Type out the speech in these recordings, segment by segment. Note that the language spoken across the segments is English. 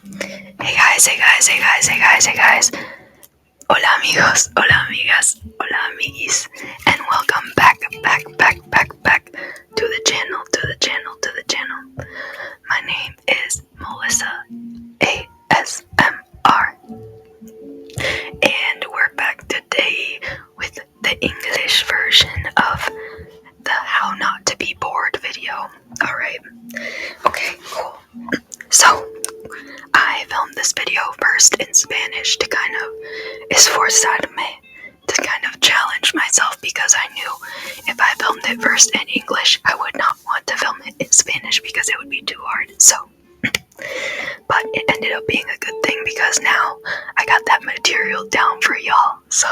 Hey guys, hey guys, hey guys, hey guys, hey guys. Hola amigos, hola amigas, hola amiguis, and welcome back to the channel. My name is Melissa ASMR, and we're back today with the English version of the How Not to Be Bored video. Alright, okay, cool. So, I filmed this video first in Spanish to esforzarme, to kind of challenge myself, because I knew if I filmed it first in English, I would not want to film it in Spanish because it would be too hard. So, but it ended up being a good thing because now I got that material down for y'all. So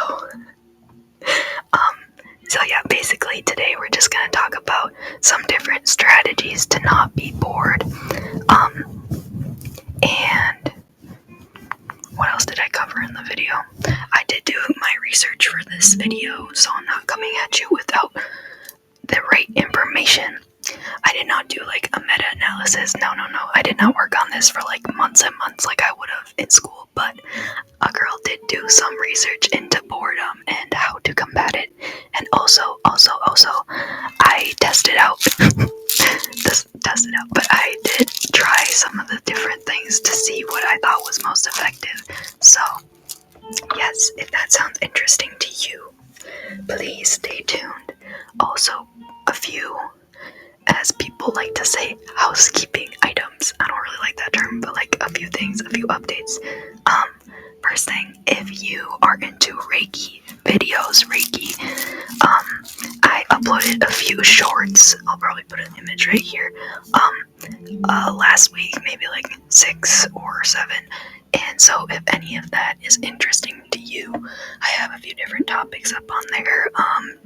yeah, basically today we're just gonna talk about some different strategies to not be bored. And what else did I cover in the video? I did do my research for this video, so I'm not coming at you without the right information. I did not do like a meta-analysis. No. I did not work on this for like months and months like I would have in school, but a girl did do some research into boredom and how to combat it. And also, I tested out, but I did try some of the different things to see what I thought was most effective. So, yes, if that sounds interesting to you, please stay tuned. Also, a few, as people like to say, housekeeping items. I don't really like that term, but like a few things, a few updates. First thing, if you are into Reiki videos, I uploaded a few shorts. I'll probably put an image right here. Last week, maybe like 6 or 7. And so if any of that is interesting to you, I have a few different topics up on there,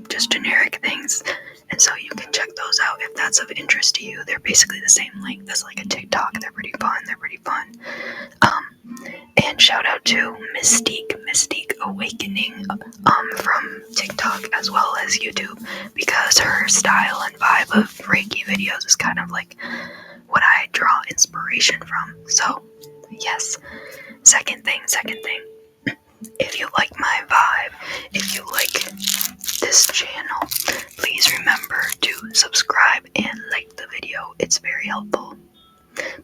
just generic things. And so you can check those out if that's of interest to you. They're basically the same length as like a TikTok. They're pretty fun. And shout out to Mystique Awakening, from TikTok as well as YouTube, because her style and vibe of Reiki videos is kind of like what I draw inspiration from. So, yes. Second thing. If you like my vibe, if you like this channel, please remember to subscribe and like the video. It's very helpful.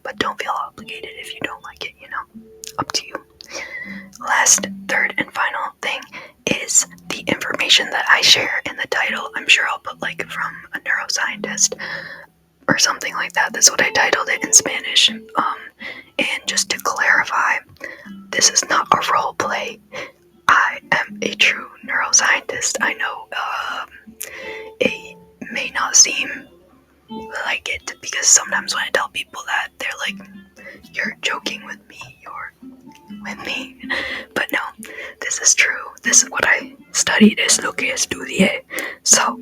But don't feel obligated if you don't like it, up to you. Last, third, and final thing is the information that I share in the title. I'm sure I'll put like from a neuroscientist or something like that. That's what I titled it in Spanish. And just to clarify, this is not a role play. I am a true neuroscientist. I know it may not seem like it, because sometimes when I tell people that, they're like, you're joking with me, but no, this is true. This is what I studied, es lo que estudié. So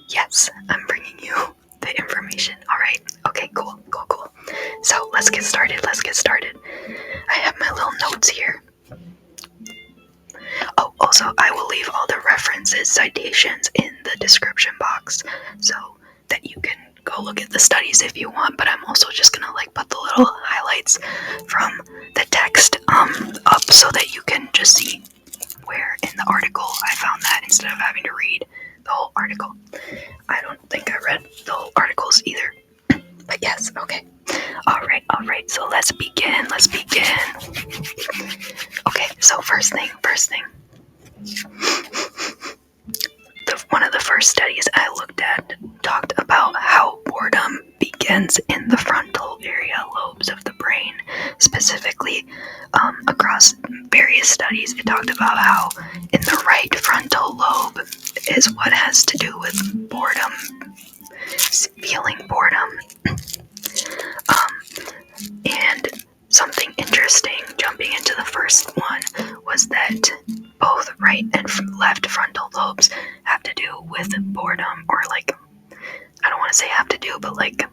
yes, I'm bringing you the information. Alright, okay, cool. So let's get started. I have my little notes here. Oh, also, I will leave all the references, citations in the description box so that you can go look at the studies if you want, but I'm also just gonna like put the little highlights from the text up so that you can just see where in the article I found that, instead of having to read the whole article. I don't think I read the whole articles either, but yes, okay. Alright, so let's begin. Okay, so first thing. One of the first studies I looked at talked about how boredom begins in the frontal area lobes of the brain. Specifically, across various studies, it talked about how in the right frontal lobe is what has to do with boredom, feeling boredom. And something interesting, jumping into the first one, was that both right and left frontal lobes have to do with boredom, or like, I don't want to say have to do, but like,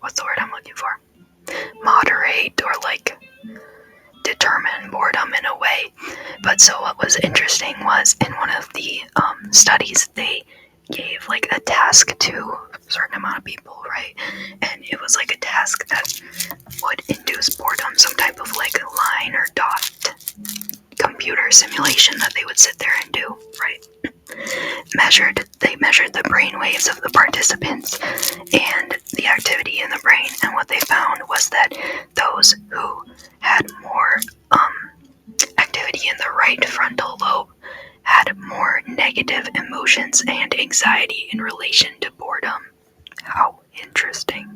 what's the word I'm looking for? Moderate or like determine boredom in a way. But so what was interesting was, in one of the studies, they gave like a task to a certain amount of people, right? And it was like a task that would induce simulation that they would sit there and do, right? They measured the brain waves of the participants and the activity in the brain, and what they found was that those who had more activity in the right frontal lobe had more negative emotions and anxiety in relation to boredom. How interesting,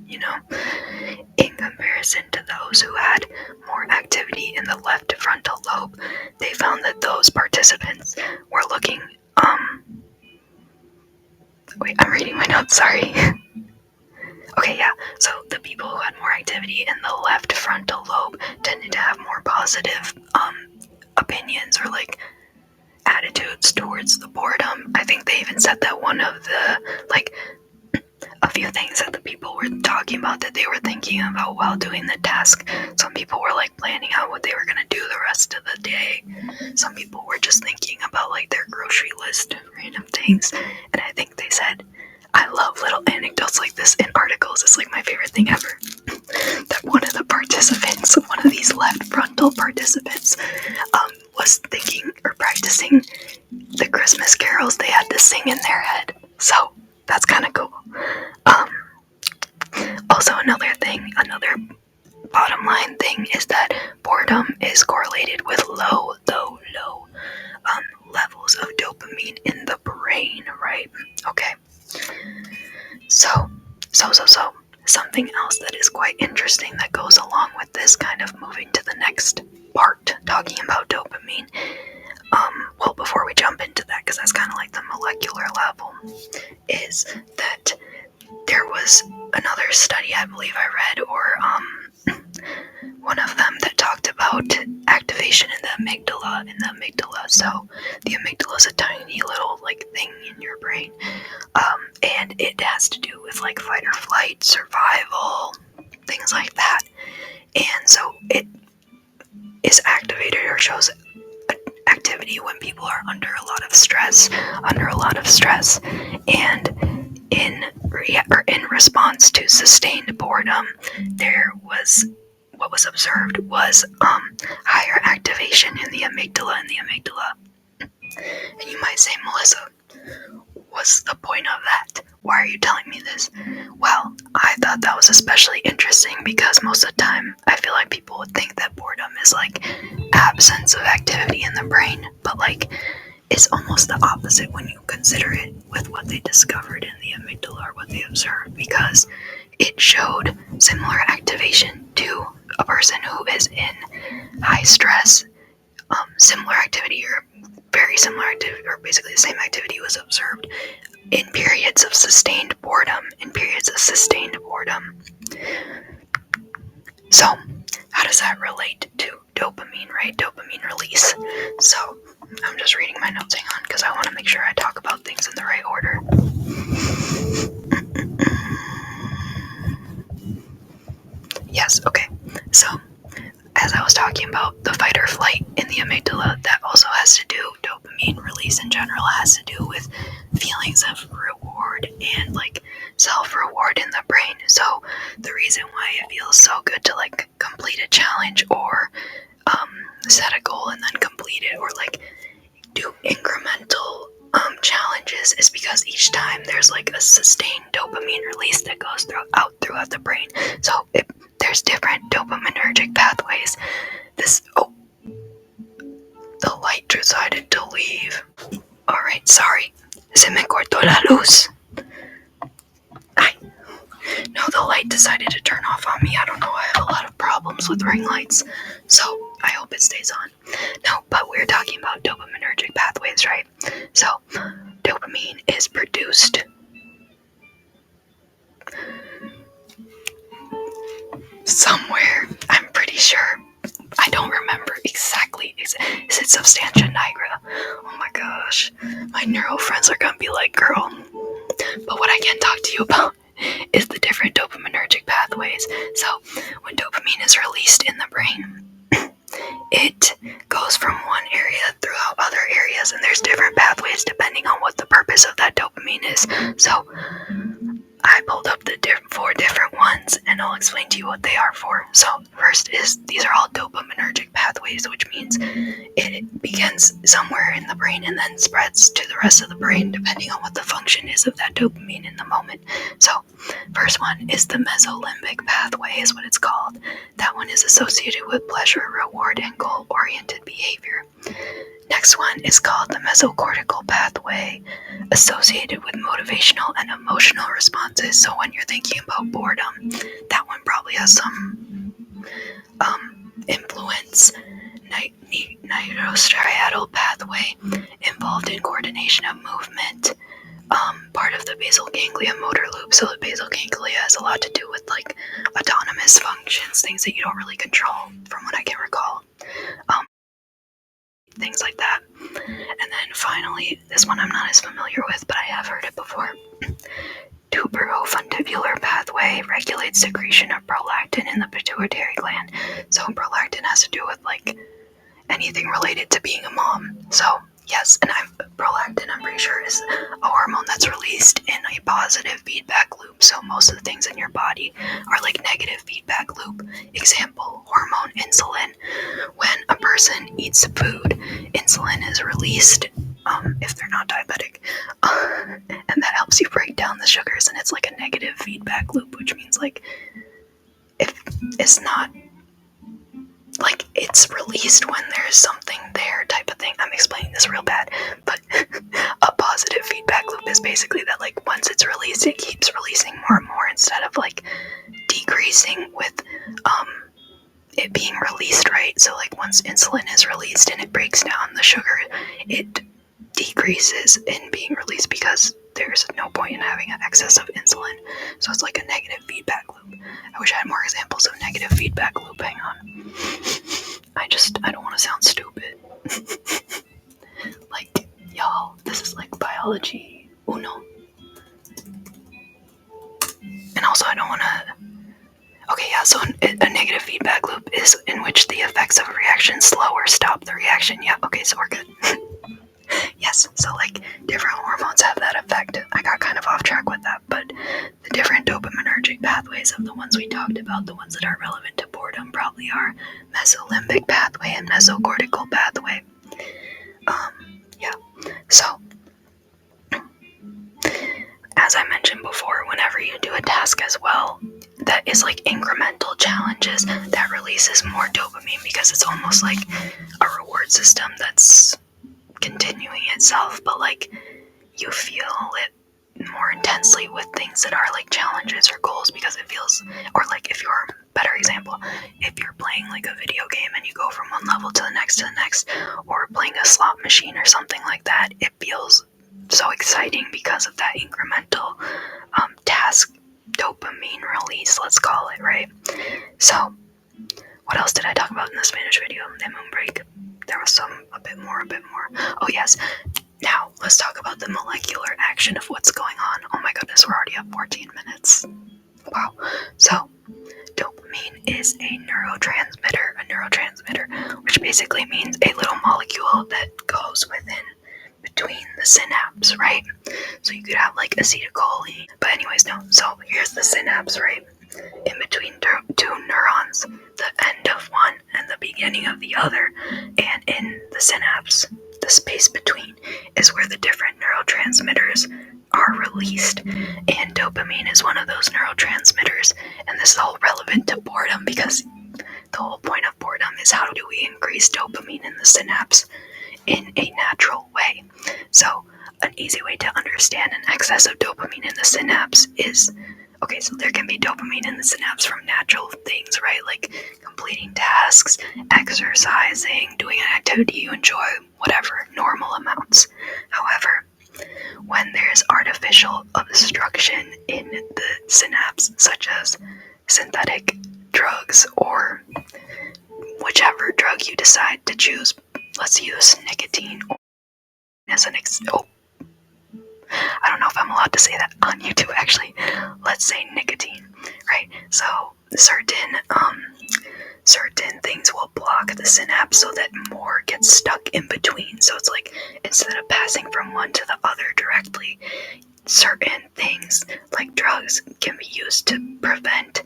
In comparison to those who had more activity in the left frontal lobe, they found that those participants were looking, I'm reading my notes, sorry. Okay, yeah, so the people who had more activity in the left frontal lobe tended to have more positive, opinions or, attitudes towards the boredom. I think they even said that one of the, a few things that the people were talking about that they were thinking about while doing the task. Some people were planning out what they were going to do the rest of the day. Some people were just thinking about their grocery list, random things. And I think they said, I love little anecdotes like this in articles. It's my favorite thing ever. That one of the participants, one of these left frontal participants, was thinking or practicing the Christmas carols they had to sing in their head. So that's kind of cool. Also, another bottom line thing is that boredom is correlated with low levels of dopamine in the brain, right? Okay. So, something else that is quite interesting that goes along with this, kind of moving to the next part, talking about dopamine. Well, before we jump into that, because that's kind of the molecular level, is that there was another study I believe I read, or one of them that talked about activation in the amygdala. So the amygdala is a tiny little thing in your brain, and it has to do with fight or flight, survival, things like that. And so it is activated or shows activity when people are under a lot of stress, and in response to sustained boredom, what was observed was higher activation in the amygdala. And you might say, Melissa, what's the point of that? Why are you telling me this? Well, I thought that was especially interesting because most of the time I feel like people would think that boredom is absence of activity in the brain, but it's almost the opposite when you consider it with what they discovered in the amygdala or what they observed, because it showed similar activation to a person who is in high stress. Similar activity or very similar activity, or basically the same activity, was observed in periods of sustained boredom. So, how does that relate to dopamine, right? Dopamine release. So, I'm just reading my notes, hang on, because I want to make sure I talk about things in the right order. Yes, okay. So, as I was talking about the fight or flight in the amygdala, that also has to do, dopamine release in general has to do with feelings of reward and self-reward in the brain. So the reason why it feels so good to complete a challenge or set a goal and then complete it, or do incremental challenges, is because each time there's a sustained dopamine release that goes throughout the brain. So there's different dopaminergic pathways. The light decided to leave. Alright, sorry. Se me cortó la luz. No, the light decided to turn off on me. I don't know, I have a lot of problems with ring lights, so I hope it stays on. No, but we're talking about dopaminergic pathways, right? So, dopamine is produced somewhere, I'm pretty sure. I don't remember exactly. Is it substantia nigra? Oh my gosh. My neuro friends are gonna be like, girl. But what I can talk to you about is the different dopaminergic pathways. So, when dopamine is released in the brain, it goes from one area throughout other areas, and there's different pathways depending on what the purpose of that dopamine is. So, I pulled up the 4 different ones, and I'll explain to you what they are for. So, first is, these are all dopaminergic pathways, which means it begins somewhere in the brain and then spreads to the rest of the brain depending on what the function is of that dopamine in the moment. So, first one is the mesolimbic pathway, is what it's called. That one is associated with pleasure, reward, and goal-oriented behavior. Next one is called the mesocortical pathway, associated with motivational and emotional responses. So when you're thinking about boredom, that one probably has some influence. Nigrostriatal pathway, involved in coordination of movement, part of the basal ganglia motor loop. So the basal ganglia has a lot to do with like autonomous functions, things that you don't really control, from what I can recall. Things like that. And then finally, this one I'm not as familiar with, but I have heard it before. Tuberofundibular pathway regulates secretion of prolactin in the pituitary gland. So prolactin has to do with like anything related to being a mom. So yes, and prolactin, I'm pretty sure, is a hormone that's released in a positive feedback loop. So most of the things in your body are like negative feedback loop. Example, hormone insulin. When a person eats food, insulin is released if they're not diabetic, and that helps you break down the sugars, and it's like a negative feedback loop, which means like if it's not like it's released when there's something there type of thing. I'm explaining this real bad, but a positive feedback loop is basically that like once it's released, it keeps releasing more and more instead of like decreasing with it being released, right? So like once insulin is released and it breaks down the sugar, it decreases in being released because there's no point in having an excess of insulin. So it's like a negative feedback loop. I wish I had more examples of negative feedback loop. Hang on. I don't want to sound stupid. Like, y'all, this is like biology uno. And also I don't want to... Okay, yeah, so a negative feedback loop is in which the effects of a reaction slow or stop the reaction. Yeah, okay, so we're good. Yes, so like different hormones have that effect. I got kind of off track with that, but the different dopaminergic pathways of the ones we talked about, the ones that are relevant to boredom, probably are mesolimbic pathway and mesocortical pathway. Yeah, so as I mentioned before, whenever you do a task as well, that is like incremental challenges, that releases more dopamine because it's almost like a reward system that's continuing itself, but like you feel it more intensely with things that are like challenges or goals because it feels, or like if you're, better example, if you're playing like a video game and you go from one level to the next, or playing a slot machine or something like that, it feels so exciting because of that incremental task dopamine release, let's call it, right? So what else did I talk about in the Spanish video? The moon break. There was a bit more. Oh yes. Now, let's talk about the molecular action of what's going on. Oh my goodness, we're already at 14 minutes. Wow. So, dopamine is a neurotransmitter, which basically means a little molecule that goes between the synapse, right? So you could have like acetylcholine. But anyways, no. So here's the synapse, right? In between two neurons, the end of one and the beginning of the other, and in the synapse, the space between is where the different neurotransmitters are released, and dopamine is one of those neurotransmitters. And this is all relevant to boredom because the whole point of boredom is how do we increase dopamine in the synapse in a natural way. So an easy way to understand an excess of dopamine in the synapse is, okay, so there can be dopamine in the synapse from natural things, right? Like completing tasks, exercising, doing an activity you enjoy, whatever, normal amounts. However, when there's artificial obstruction in the synapse, such as synthetic drugs or whichever drug you decide to choose, let's use nicotine as an example. I don't know if I'm allowed to say that on YouTube, actually. Let's say nicotine, right? So certain things will block the synapse so that more gets stuck in between. So it's like instead of passing from one to the other directly, certain things like drugs can be used to prevent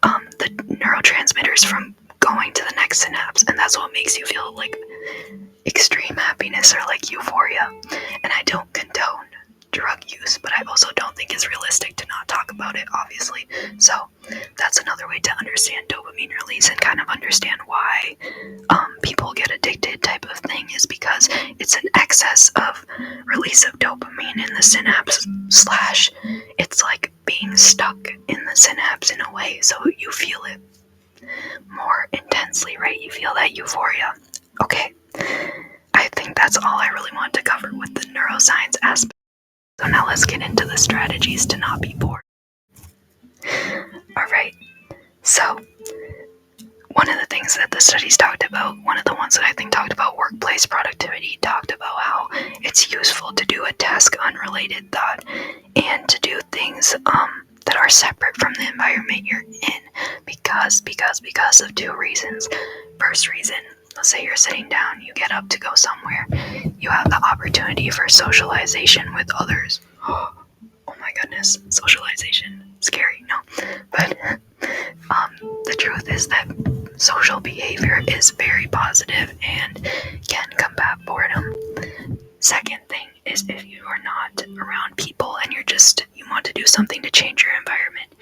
the neurotransmitters from going to the next synapse, and that's what makes you feel like extreme happiness or like euphoria. And I don't condone drug use, but I also don't think it's realistic to not talk about it, obviously. So that's another way to understand dopamine release and kind of understand why people get addicted type of thing, is because it's an excess of release of dopamine in the synapse slash it's like being stuck in the synapse in a way, so you feel it more intensely, right? You feel that euphoria. Okay, I think that's all I really want to cover with the neuroscience aspect. So now let's get into the strategies to not be bored. Alright, so one of the things that the studies talked about, one of the ones that I think talked about workplace productivity, talked about how it's useful to do a task unrelated thought and to do things that are separate from the environment you're in because of two reasons. First reason, let's say you're sitting down, you get up to go somewhere, you have the opportunity for socialization with others. Oh my goodness, socialization, scary, no. But the truth is that social behavior is very positive and can combat boredom. Second thing is, if you are not around people and you want to do something to change your environment,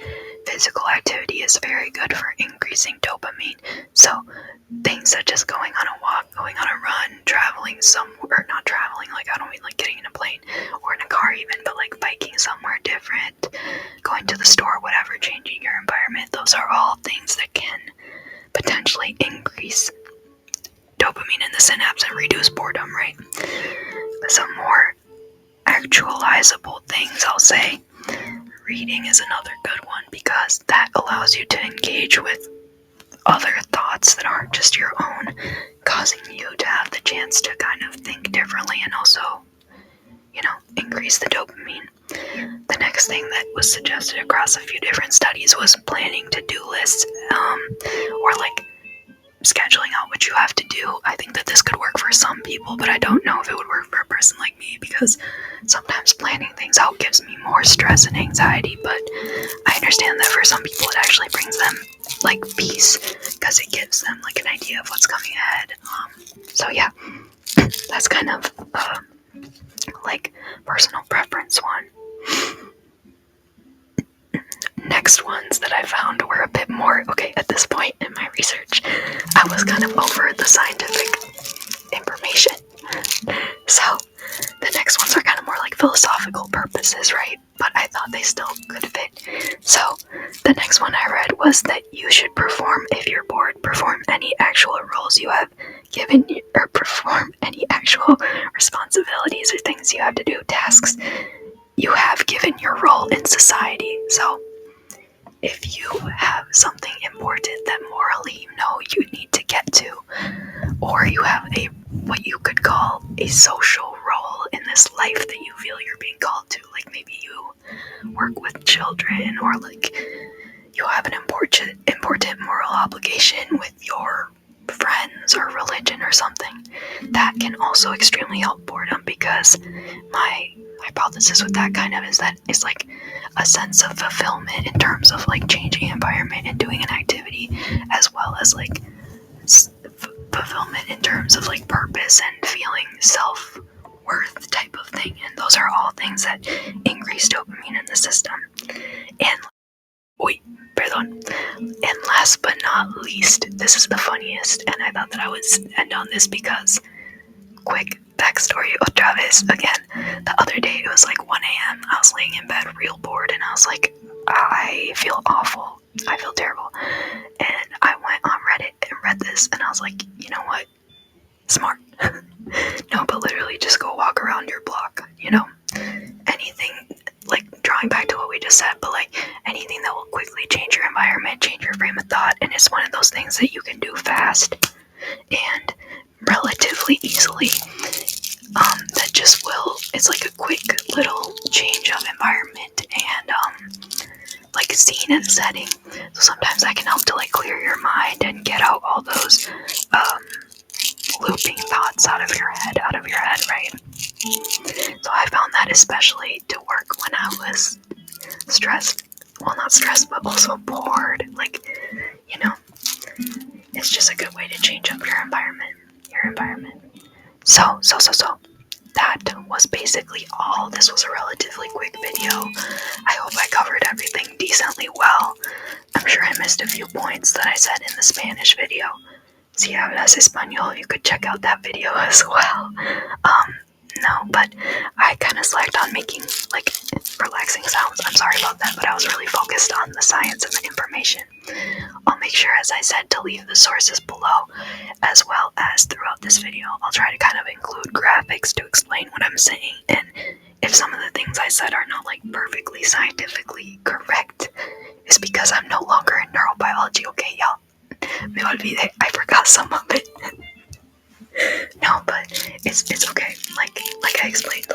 physical activity is very good for increasing dopamine. So things such as going on a walk, going on a run, traveling somewhere, not traveling, like I don't mean like getting in a plane or in a car even, but like biking somewhere different, going to the store, whatever, changing your environment, those are all things that can potentially increase dopamine in the synapse and reduce boredom, right? Some more actualizable things, I'll say. Reading is another good one because that allows you to engage with other thoughts that aren't just your own, causing you to have the chance to kind of think differently and also, increase the dopamine. The next thing that was suggested across a few different studies was planning to-do lists, or like scheduling out what you have to do. I think that this could work for some people, but I don't know if it would work for a person like me because sometimes planning things out gives me more stress and anxiety, but I understand that for some people it actually brings them like peace because it gives them like an idea of what's coming ahead. So yeah, that's kind of like personal preference one. Next ones that I found were a bit more, okay, at this point in my research, I was kind of over the scientific information. So the next ones are kind of more like philosophical purposes, right? But I thought they still could fit. So the next one I read was that you should if you're bored, perform any actual roles you have given, or perform any actual responsibilities or things you have to do, tasks you have given your role in society. So if you have something important that morally you need to get to, or you have what you could call a social role in this life that you feel you're being called to, like maybe you work with children, or like you have an important moral obligation with your friends or religion or something, that can also extremely help boredom, because my hypothesis with that kind of is that it's like a sense of fulfillment in terms of like changing environment and doing an activity, as well as like fulfillment in terms of like purpose and feeling self-worth type of thing. And those are all things that increase dopamine in the system. And and last but not least, this is the funniest, and I thought that I would end on this because, quick backstory, otra vez, again, the other day it was like 1 a.m, I was laying in bed real bored, and I was like, I feel awful, I feel terrible, and I went on Reddit and read this, and I was like, you know what, smart. No, but literally just go walk around your block, anything, like drawing back to what we just said, but like anything that will quickly change your environment, change your frame of thought, and it's one of those things that you can do fast and relatively easily, that just it's like a quick little change of environment and like scene and setting. So sometimes that can help to like clear your mind and get out all those looping thoughts out of your head, right? So I found that especially to work when I was stressed, well, not stressed, but also bored. Like, you know, it's just a good way to change up your environment. So, that was basically all. This was a relatively quick video. I hope I covered everything decently well. I'm sure I missed a few points that I said in the Spanish video. Si hablas español, you could check out that video as well. No, but I kind of slacked on making, like, relaxing sounds. I'm sorry about that, but I was really focused on the science and the information. I'll make sure, as I said, to leave the sources below, as well as throughout this video. I'll try to kind of include graphics to explain what I'm saying, and if some of the things I said are not, like, perfectly scientifically correct, it's because I'm no longer in neurobiology, okay, y'all? Me olvidé, I forgot some of it. No, but it's okay. Like I explained,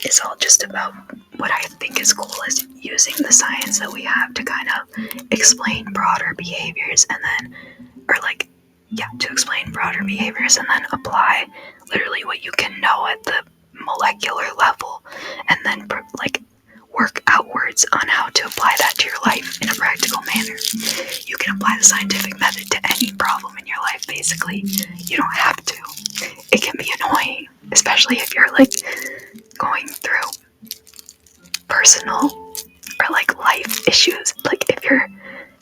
it's all just about what I think is cool is using the science that we have to kind of explain broader behaviors, and then, to explain broader behaviors and then apply literally what you can know at the molecular level, and then work outwards on how to apply that to your life in a practical manner. You can apply the scientific method to any problem in your life, basically. You don't have to. It can be annoying, especially if you're going through personal or life issues. Like if you're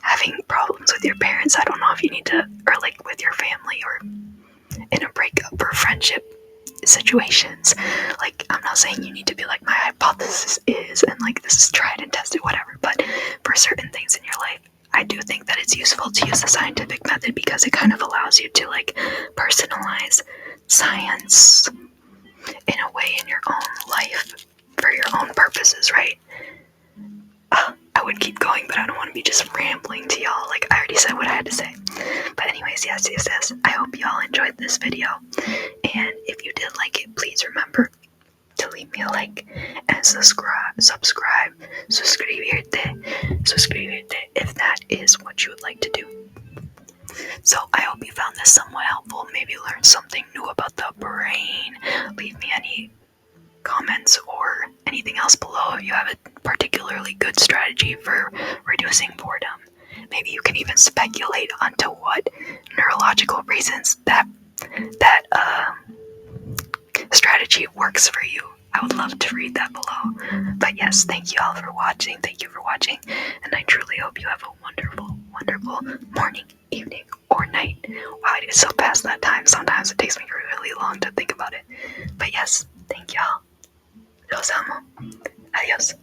having problems with your parents, I don't know if you need to, or with your family, or in a breakup or friendship situations. I'm not saying you need to be my hypothesis is, and this is tried and tested, whatever, but for certain things in your life, I do think that it's useful to use the scientific method because it kind of allows you to personalize science in a way in your own life for your own purposes, right? I would keep going, but I don't want to be just rambling to y'all. I already said what I had to say. But anyways, yes. I hope y'all enjoyed this video. And if you did like it, please remember to leave me a like and subscribe, suscribirte, if that is what you would like to do. So I hope you found this somewhat helpful. Maybe learned something new about the brain. Leave me any comments or anything else below if you have a particularly good strategy for reducing boredom. Maybe you can even speculate onto what neurological reasons that strategy works for you. I would love to read that below. But yes, thank you all for watching. And I truly hope you have a wonderful, wonderful morning, evening, or night. Wow, it is so past that time. Sometimes it takes me really long to think about it. But yes, thank y'all. Los amo. Adiós.